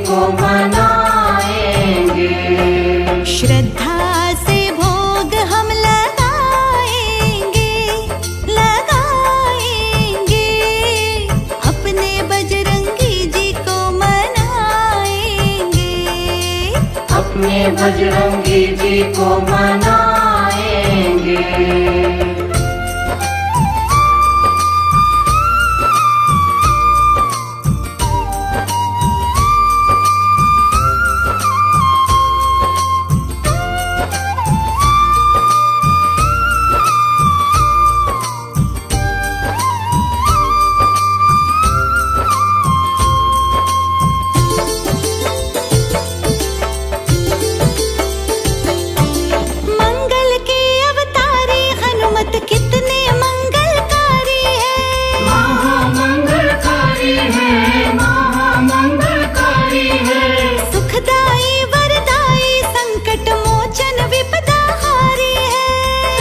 को मनाएंगे। श्रद्धा से भोग हम लगाएंगे, लगाएंगे, अपने बजरंगी जी को मनाएंगे, अपने बजरंगी जी को मनाएंगे।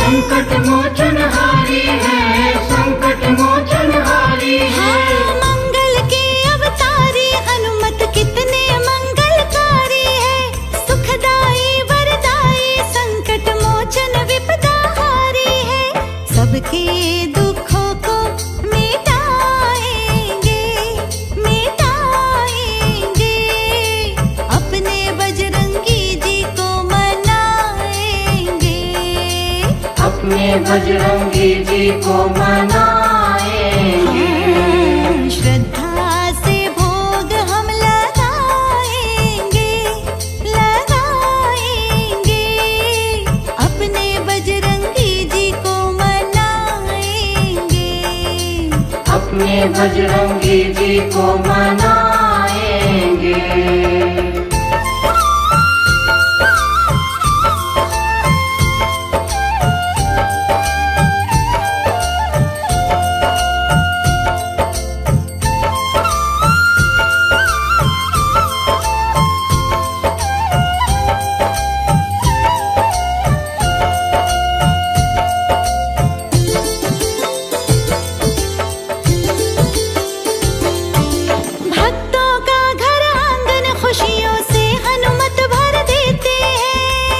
संकट मोचन हारी है, संकट मोचन हारी है। मंगल के अवतारी हनुमत कितने मंगलकारी है, सुखदाई वरदाई संकट मोचन विपदा हारी है। सबके दुखों को मिटाएंगे, मिटाएंगे, अपने बजरंगी जी को मनाएंगे, अपने बजरंगी जी को मनाएंगे। श्रद्धा से भोग हम लगाएंगे, लगाएंगे, अपने बजरंगी जी को मनाएंगे, अपने बजरंगी जी को मनाएंगे।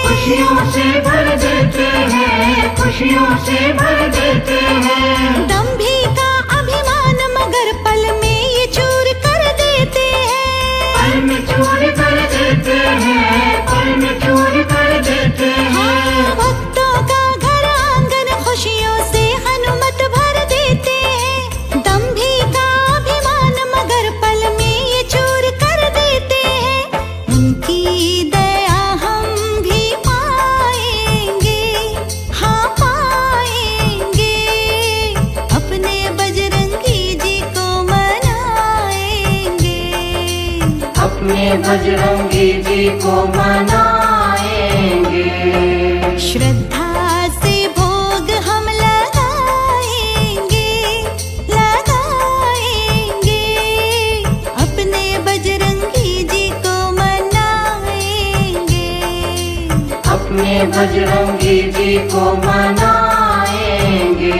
खुशियों से भर देते हैं, खुशियों से भर देते हैं। दंभी का अभिमान मगर पल में ये चूर कर देते हैं, पल में चूर कर देते हैं, पल में चूर कर देते हैं। भक्तों का घर आंगन खुशियों से हनुमत भर देते हैं। दंभी का अभिमान मगर पल में ये चूर कर देते हैं। उनकी अपने बजरंगी जी को मनाएंगे। श्रद्धा से भोग हम लगाएंगे, लगाएंगे, अपने बजरंगी जी को मनाएंगे, अपने बजरंगी जी को मनाएंगे।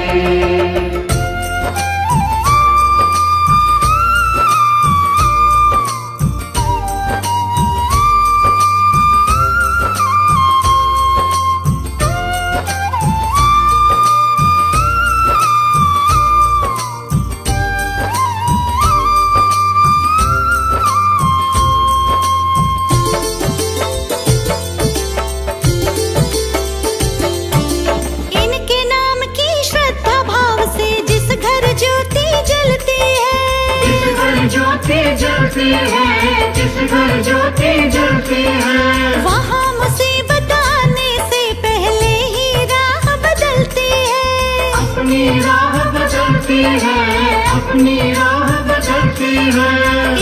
ज्योति जलती है, जिस घर ज्योति जलती है, वहाँ मुसीबत आने से पहले ही राह बदलती है, अपनी राह बदलती है, अपनी राह बदलती है।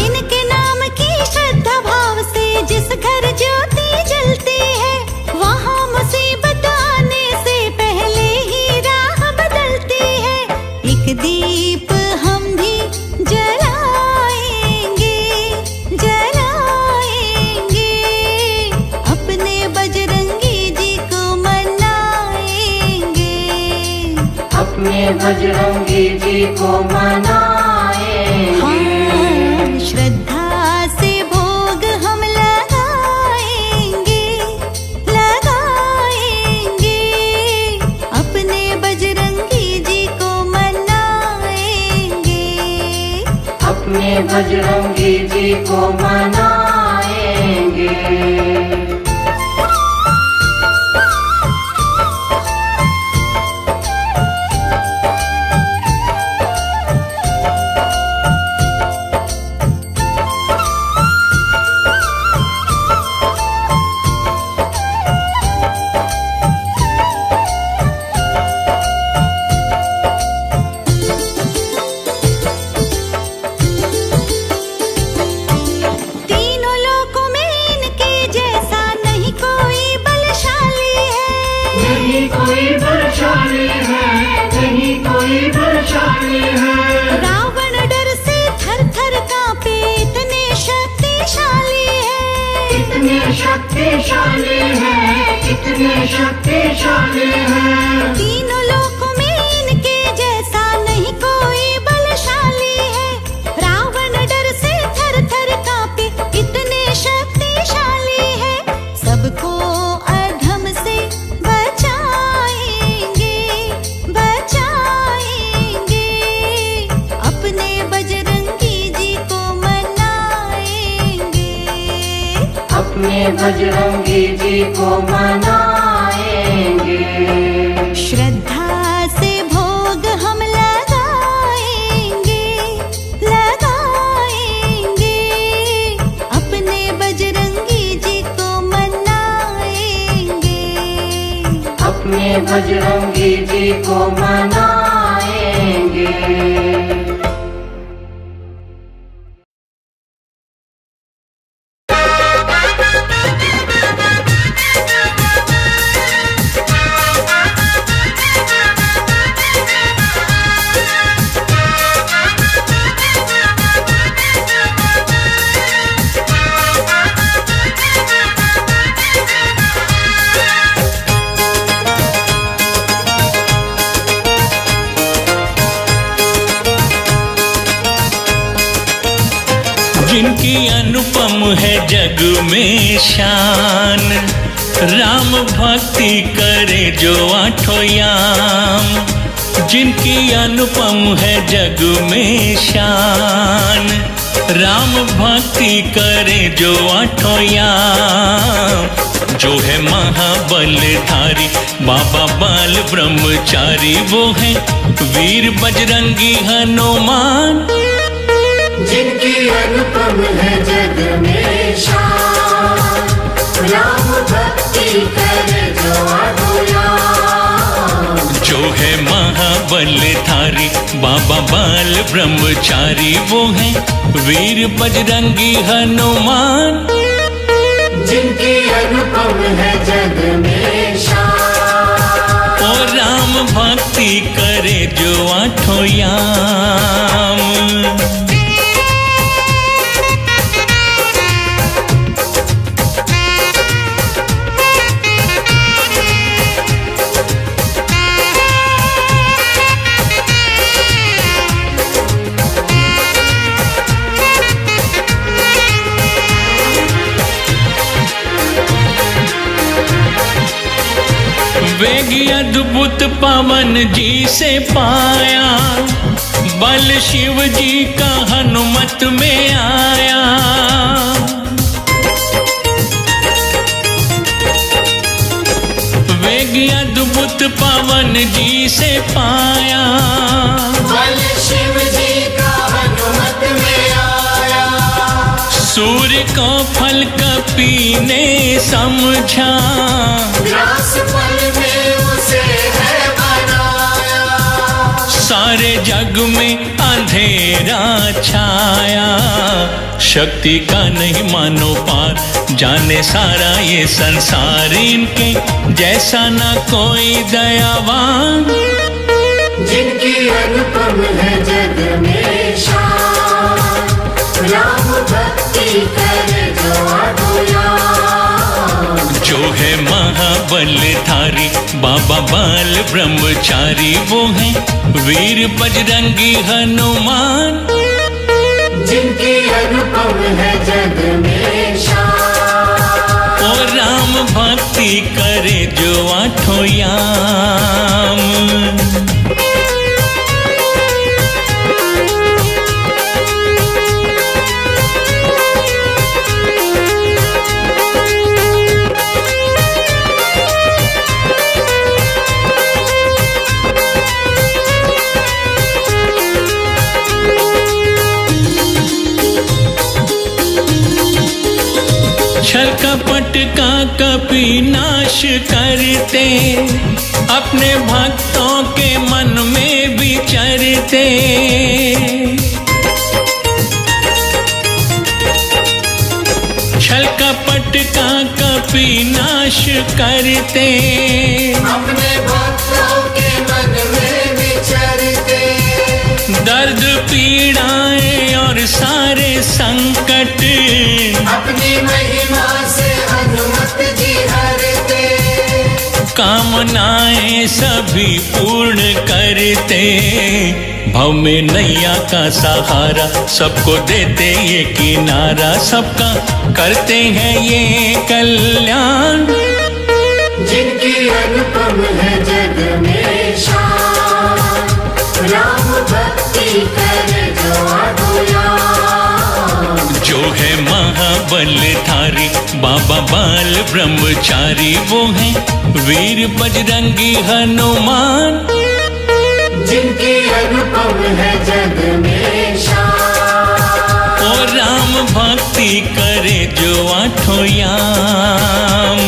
इनके नाम की श्रद्धा भाव से जिस घर ज्योति जलती है, वहाँ मुसीबत आने से पहले ही राह बदलती है। एक दीप हम भी जलाएंगे, जलाएंगे, अपने बजरंगी जी को मनाएंगे, अपने बजरंगी जी को मनाएंगे। श्रद्धा से भोग बजरंगी जी को मनाएंगे। रावण डर से थर थर कांपे, इतने शक्तिशाली है। इतने शक्तिशाली है, इतने शक्तिशाली है। तीनों लोकों में इनके जैसा नहीं कोई बलशाली है। रावण डर से थर थर कांपे, इतने शक्तिशाली है। सबको अधम से बचाएंगे, बचाएंगे। अपने बजरंगी जी को मनाएंगे, अपने बजरंगी जी को मनाएंगे। श्रद्धा से भोग हम लगाएंगे, लगाएंगे। अपने बजरंगी जी को मनाएंगे, अपने बजरंगी जी को मनाएंगे। जिनकी अनुपम है जग में शान, राम भक्ति करे जो आठों याम। जिनकी अनुपम है जग में शान, राम भक्ति करे जो आठों याम। जो है महाबलधारी बाबा बाल ब्रह्मचारी, वो है वीर बजरंगी हनुमान। जिनकी अनुपम है जग में शान, राम भक्ति करे जो आठों याम। जो है महाबलधारी बाबा बाल ब्रह्मचारी, वो है वीर बजरंगी हनुमान। जिनकी अनुपम है जग में शान, और राम भक्ति करे जो आठों याम। वेग अद्भुत पवन जी से पाया, बल शिव जी का हनुमत में आया। वेग अद्भुत पवन जी से पाया, बल शिव जी का हनुमत में आया। सूर्य को फल कपी ने समझा, ग्रास फल में उसे है बनाया। सारे जग में अंधेरा छाया। शक्ति का नहीं मानो पार, जाने सारा ये संसार। इनके जैसा ना कोई दयावान। जिनकी अनुपम है जग में शान, राम भक्ति करे जो आठों याम। जो है महाबलधारी बाबा बाल ब्रह्मचारी, वो है वीर बजरंगी हनुमान। जिनकी अनुपम है जग में शान, और राम भक्ति करे जो आठों याम। छल कपट का कभी नाश करते, अपने भक्तों के मन में विचरते। छल कपट का कभी नाश करते, अपने भक्तों के मन में विचरते। दर्द पीड़ाएं और सारे संकट अपनी महिमा से हनुमत जी हरते। कामनाएं सभी पूर्ण करते, भव में नैया का सहारा सबको देते ये किनारा, सबका करते हैं ये कल्याण। जिनकी अनुपम है जग में शान, राम भक्ति करे जो अधूयान। जो है महाबलधारी बाबा बाल ब्रह्मचारी, वो है वीर बजरंगी हनुमान। जिनकी अनुपम है जग में शान, और राम भक्ति करे जो आठों याम।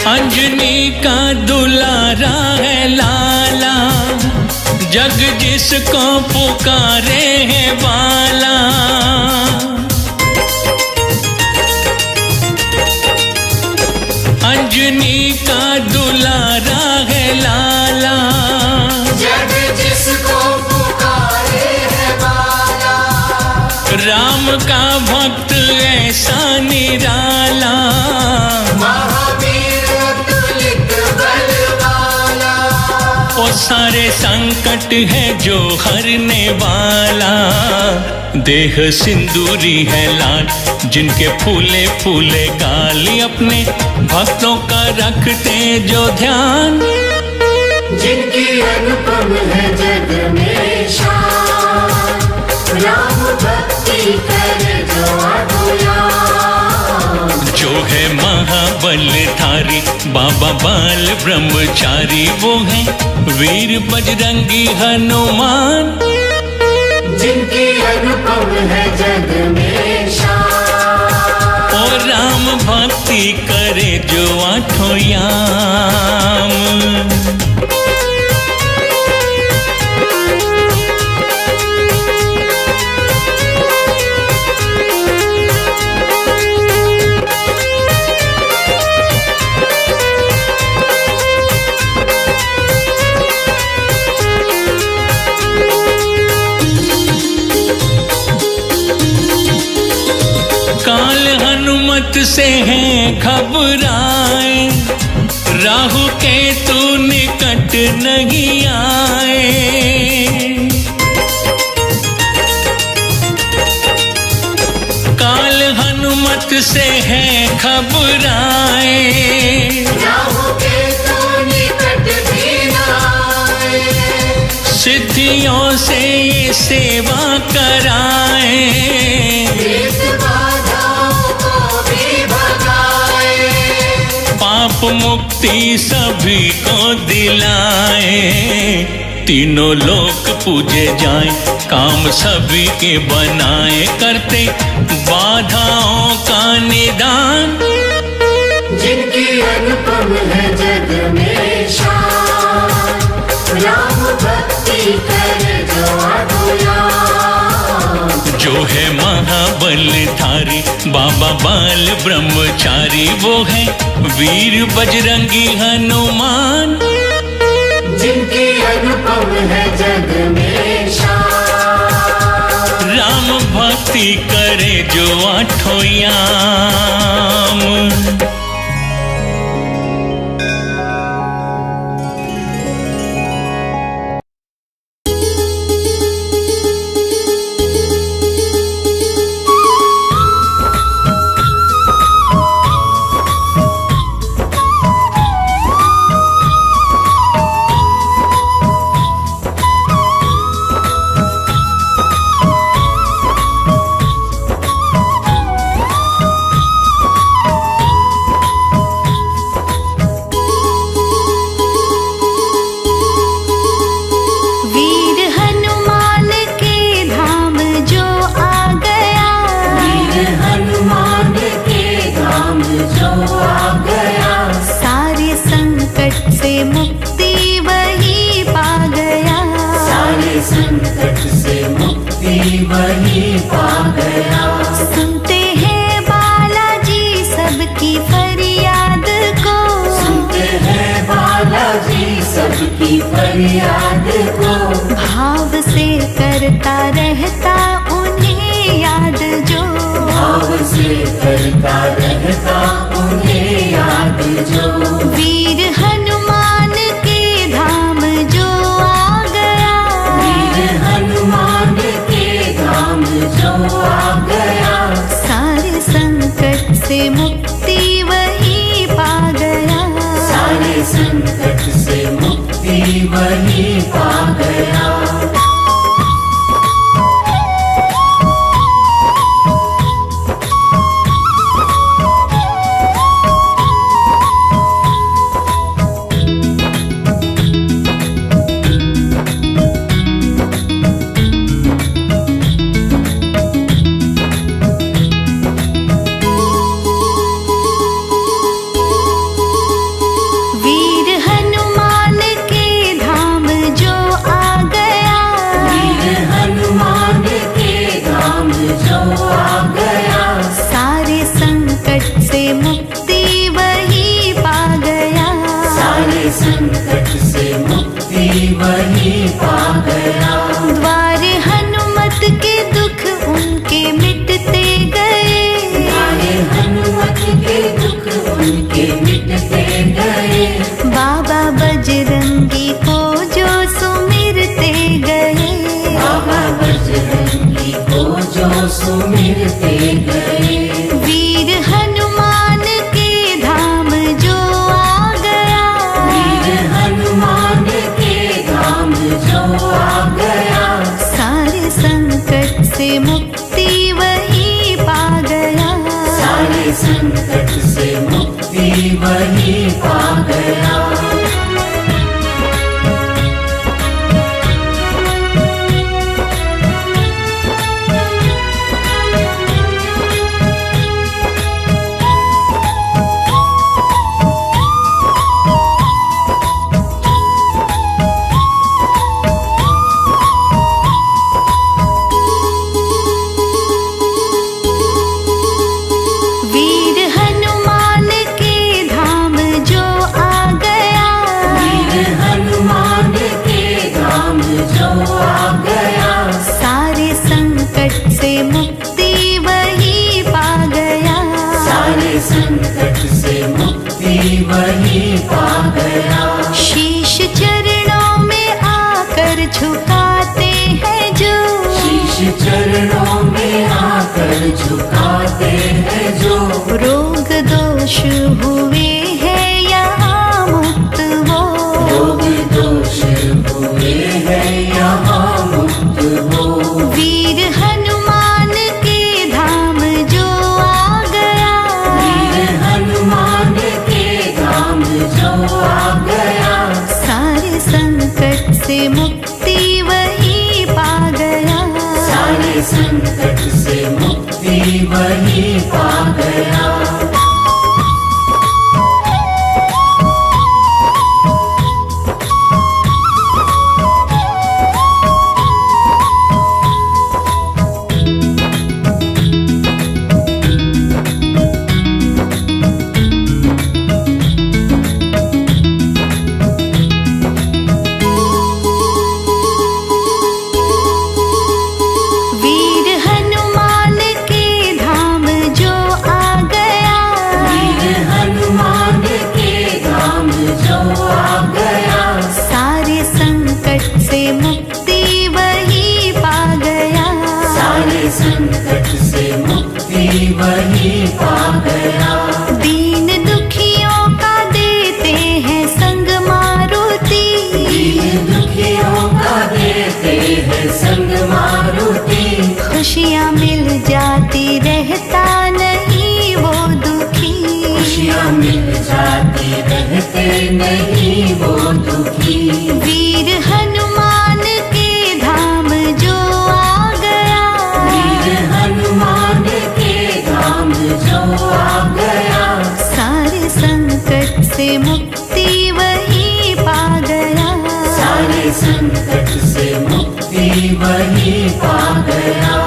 अंजनी का दुलारा है लाला, जग जिसको पुकारे है बाला। अंजनी का दुलारा है लाला, जग जिसको पुकारे है बाला। राम का भक्त ऐसा निराला, महावीर अतुलित बलवाला। और सारे संकट है जो हरने वाला। देह सिंदूरी है लाल, जिनके फूले फूले गाल, अपने भक्तों का रखते जो ध्यान। जिनकी अनुपम है जग में शान, राम भक्ति करे जो अधूयान। जो है महाबलधारी बाबा बाल ब्रह्मचारी, वो है वीर बजरंगी हनुमान। जिनकी अनुपम है जग में शान, और राम भक्ति करे जो आठों याम। काल हनुमत से हैं घबराए, राहु केतु निकट नहीं आए। काल हनुमत से हैं घबराए, राहु केतु निकट भी न आए। सिद्धियों से ये सेवा कराए, इस बाधाओं को भी भगाए। पाप मुक्ति सभी को दिलाए। तीनों लोक पूजे जाएं, काम सभी के बनाए, करते बाधाओं का निदान। जिनकी अनुपम है जग में शान, राम भक्ति करे जो अधूयान। जो है महाबलधारी बाबा बाल ब्रह्मचारी, वो है वीर बजरंगी हनुमान। जिनकी अनुपम है जग में शान, राम भक्ति करे जो आठों याम। पा गया। सुनते हैं बालाजी सबकी फरियाद को, सुनते हैं बालाजी सबकी फरियाद को। भाव से करता रहता उन्हें याद जो, भाव से करता रहता उन्हें याद जो। वीर हनुमान के धाम जो आ गया, वीर हनुमान के धाम जो आ गया। सारे संकट से मुक्ति वही पा गया, सारे संकट से मुक्ति वही पा गया। वीर हनुमान के धाम जो आ गया, वीर हनुमान के धाम जो आ गया। सारे संकट से मुक्ति वही पा गया, सारे संकट से मुक्ति वही पा गया। द्वार हनुमत के दुख उनके मिटते गए, हमारे हनुमत के दुख उनके मिटते गए। बाबा बजरंगी को जो सुमिरते गए, बाबा बजरंगी को जो सुमिरते गए। वीर हनुमान के धाम जो आ गया, वीर हनुमान के धाम जो आ गया। सारे संकट से मुक्ति वही पा गया, सारे संकट से मुक्ति वही पा गया। वीर हनुमान के धाम जो आ गया, वीर हनुमान के धाम जो आ गया। सारे संकट से मुक्ति वही पा गया, सारे संकट से मुक्ति वही पा गया। शीश चरणों में आकर झुकाते हैं जो, शीश चरणों में आकर झुकाते हैं जो। रोग दोष हुए हैं यहाँ मुक्त वो, रोग दोष हुए हैं यहाँ मुक्त हो। वीर हनुमान के धाम जो आ गया, वीर हनुमान के धाम जो आ गया। सारे संकट से मुक्ति वही पा गया, सारे संकट से मुक्ति वही पा गया। वीर हनुमान के धाम जो आ गया, वीर हनुमान के धाम जो आ गया। सारे संकट से मुक्ति वही पा गया, सारे संकट से मुक्ति वही पा गया। दीन दुखियों का देते हैं संग मारुति, दीन दुखियों का देते हैं संग मारुति। खुशियाँ मिल जाती रहता नहीं वो दुखी, खुशियाँ मिल जाती रहते नहीं वो दुखी। वीर हनुमान के धाम जो आ गया, वीर हनुमान के धाम जो आ गया। सारे संकट से मुक्ति वही पा गया, सारे संकट से मुक्ति वही पा गया।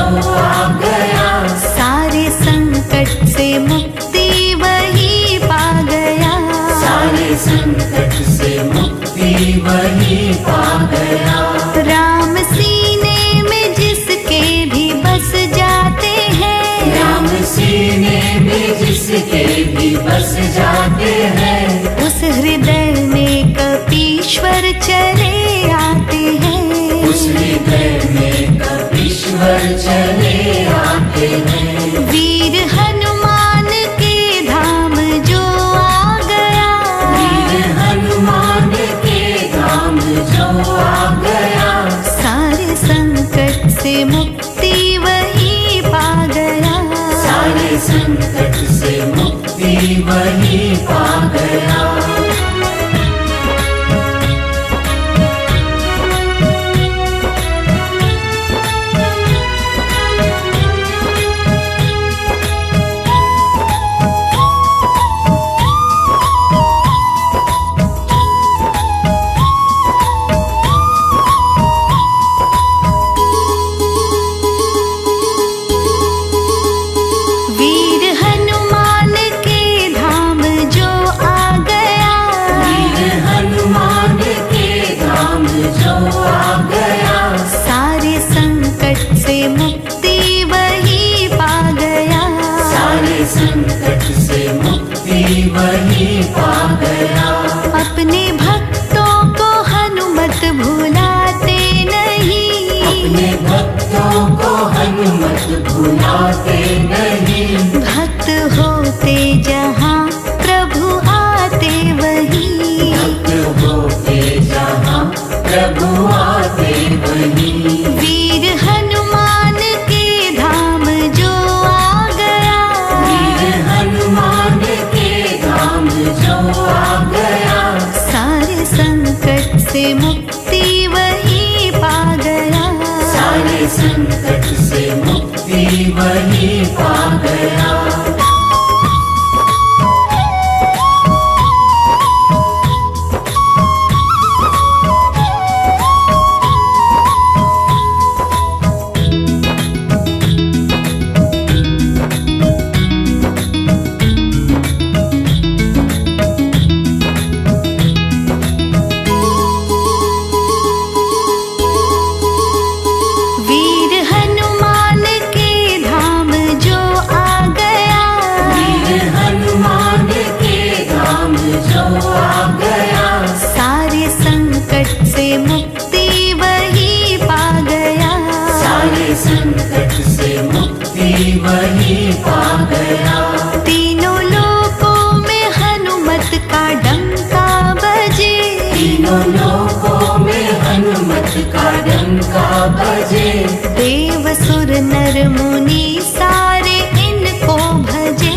आ गया, सारे संकट से मुक्ति वही पा गया, सारे संकट से मुक्ति वही पा गया। राम सीने में जिसके भी बस जाते हैं, राम सीने में जिसके भी बस जाते हैं, उस हृदय में कपीश्वर चले आते हैं, उस हृदय में कपीश्वर चले आते हैं। वीर हनुमान के धाम जो आ गया, वीर हनुमान के धाम जो आ गया, सारे संकट से मुक्ति वही पा गया, सारे संकट से मुक्ति वही पा गया। वीर हनुमान के धाम जो आ गया, वीर हनुमान के धाम जो आ गया, सारे संकट से मुक्ति वही पा गया, सारे संकट से मुक्ति वही पा गया। अपने भक्तों को हनुमत भुलाते नहीं, अपने भक्तों को हनुमत भुलाते नहीं, भक्त होते जहाँ प्रभु आते वहीं, भक्त होते जहाँ प्रभु आते वहीं। वीर हनुमान के धाम जो आ गया, वीर हनुमान के धाम जो आ गया, सारे संकट से मुक्ति वही पा गया, सारे संकट से मुक्ति वही पा गया। वीर हनुमान के धाम जो आ गया, वीर हनुमान के धाम जो आ गया, सारे संकट से मुक्ति वही पा गया, सारे संकट से मुक्ति वही पा गया। तीनों लोकों में हनुमत का डंका बजे, तीनों लोकों में हनुमत का डंका बजे, देव सुर नर मुनि सारे इनको भजे,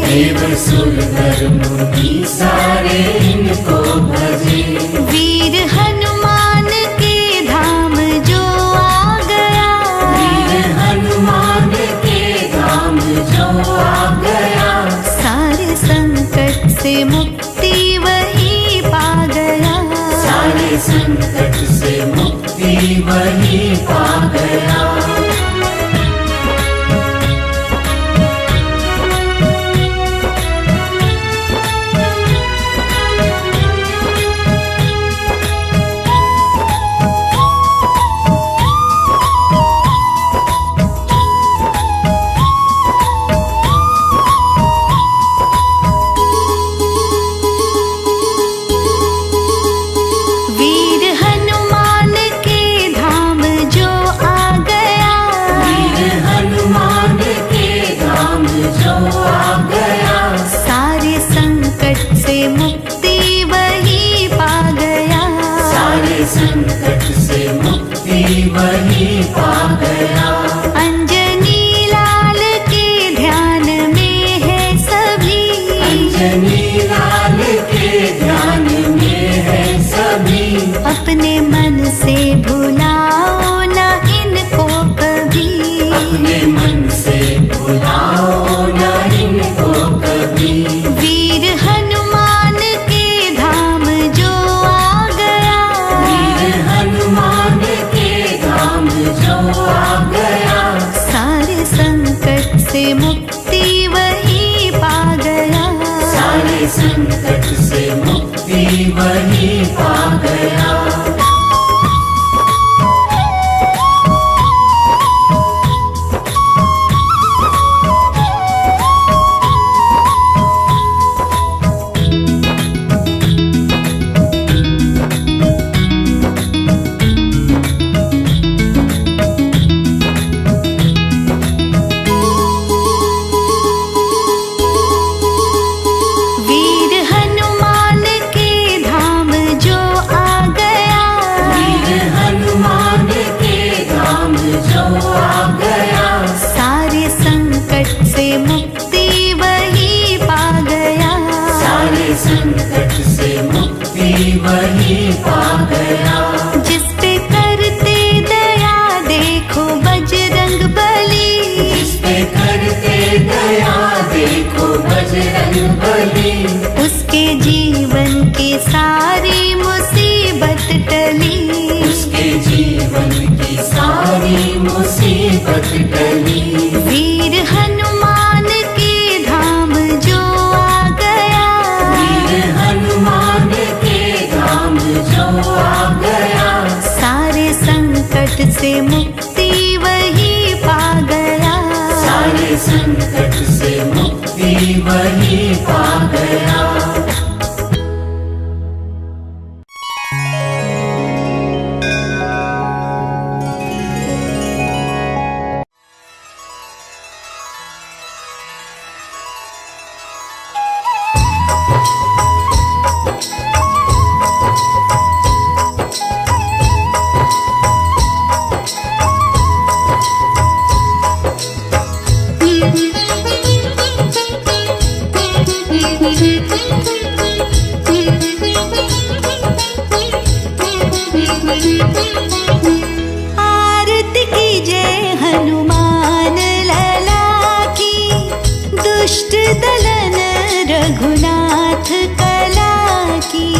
देव सुर नर मुनि सारे इनको भजे। वीर हनुमान के धाम जो आ गया, वीर हनुमान के धाम जो आ गया, सारे संकट से मुक्ति वही पा गया, सारे संकट से मुक्ति वही पा गया। वीर हनुमान के धाम जो आ गया, वीर हनुमान के धाम जो आ गया, सारे संकट से मुक्ति वही पा गया, सारे संकट से मुक्ति वही पा गया। अंजनी लाल के ध्यान में है सभी, अंजनी लाल के ध्यान में है सभी, अपने मन से भुलाओ न इनको कभी, अपने मन से भुलाओ न इनको कभी। वीर हनुमान के धाम जो आ गया, वीर हनुमान के धाम जो आ गया, विपत टली। वीर हनुमान के धाम जो आ गया, वीर हनुमान के धाम जो आ गया, सारे संकट से मुक्ति वही पा गया, सारे संकट से मुक्ति वही पा गया। आरती कीजिए हनुमान लला की, दुष्ट दलन रघुनाथ कला की।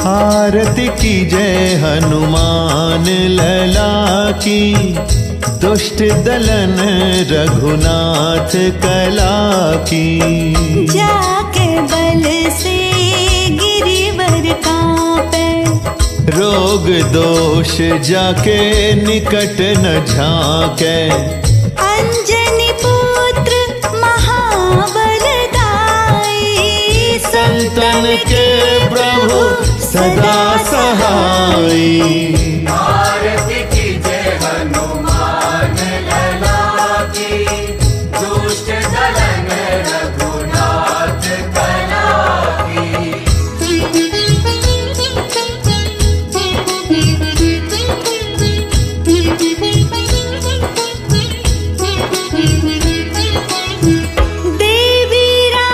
आरती कीजय हनुमान लला की, दुष्ट दलन रघुनाथ कला की। जाके बल से गिरिवर कांपे, रोग दोष जाके निकट न झांके। अंजनी पुत्र महाबलदाई, संतन के प्रभु सदा सहाई। आरती कीजिए हनुमान लला की, दुष्ट दलन रघुनाथ कला की। देवीरा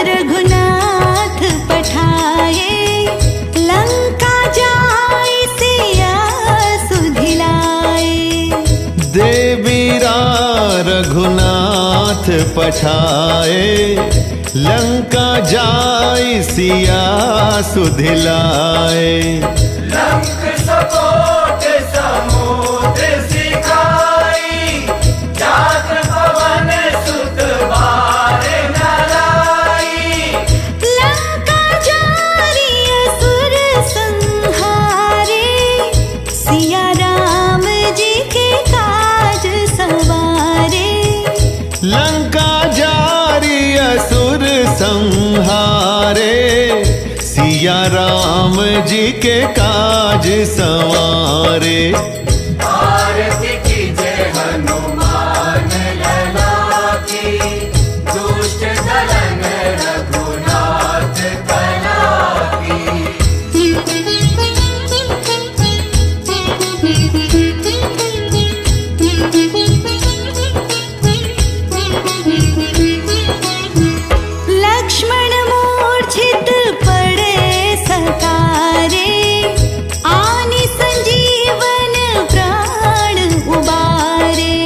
रघुनाथ पठाए, लंका जाय सिया सुधिलाए। देवीरा रघुनाथ पठाए, लंका जाय सिया सुधिलाए। लंक सपोट समुद्र सिखाई, जात पवन सुत बार नलाई। लंका जारी असुर संहारे, सिया राम जी के काज सवारे। लंका जारी असुर संहारे, सिया राम जी के काज संवारे। आरती कीजिए हनुमान लला की, दुष्ट दलन रघुनाथ कला की। लक्ष्मण मूर्छित पड़े सकारे, आनि संजीवन प्राण उबारे।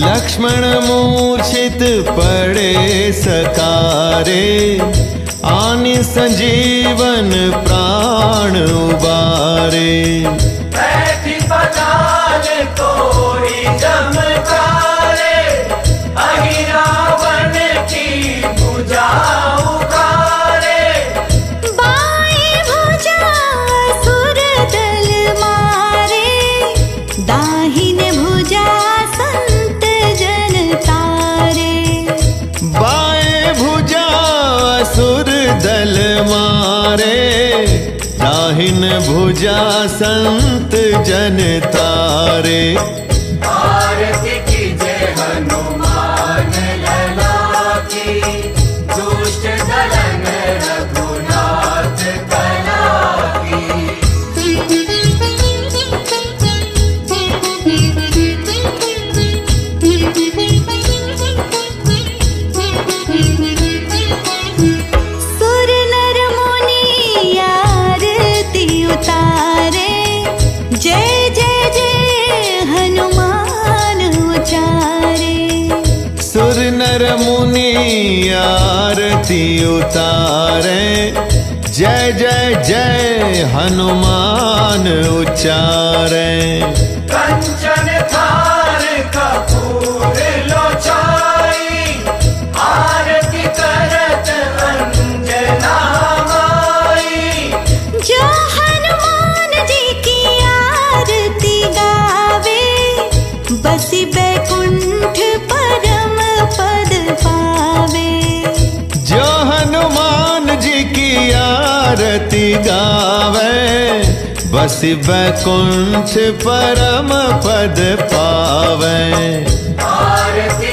लक्ष्मण मूर्छित पड़े सकारे, आनि संजीवन प्राण उबारे। बैठी पताल कोई चमकारे, अहि रावण की भुजा उतारे। बाएं भुजा असुर दल मारे, दाहिने भुजा संत जन तारे। बाएं भुजा असुर दल मारे, दाहिन भुजा संत जन तारे। आरती कीजिए हनुमान लला की, दुष्ट दलन रघुनाथ कला की। सुर नर मुनि आरती उतारे, जय जय जय हनुमान उचारे। सुर नर मुनि आरती उतारे, जय जय जय हनुमान उच्चारे। कंचन थार का बसि बैकुंठ परम पद पावै। आरती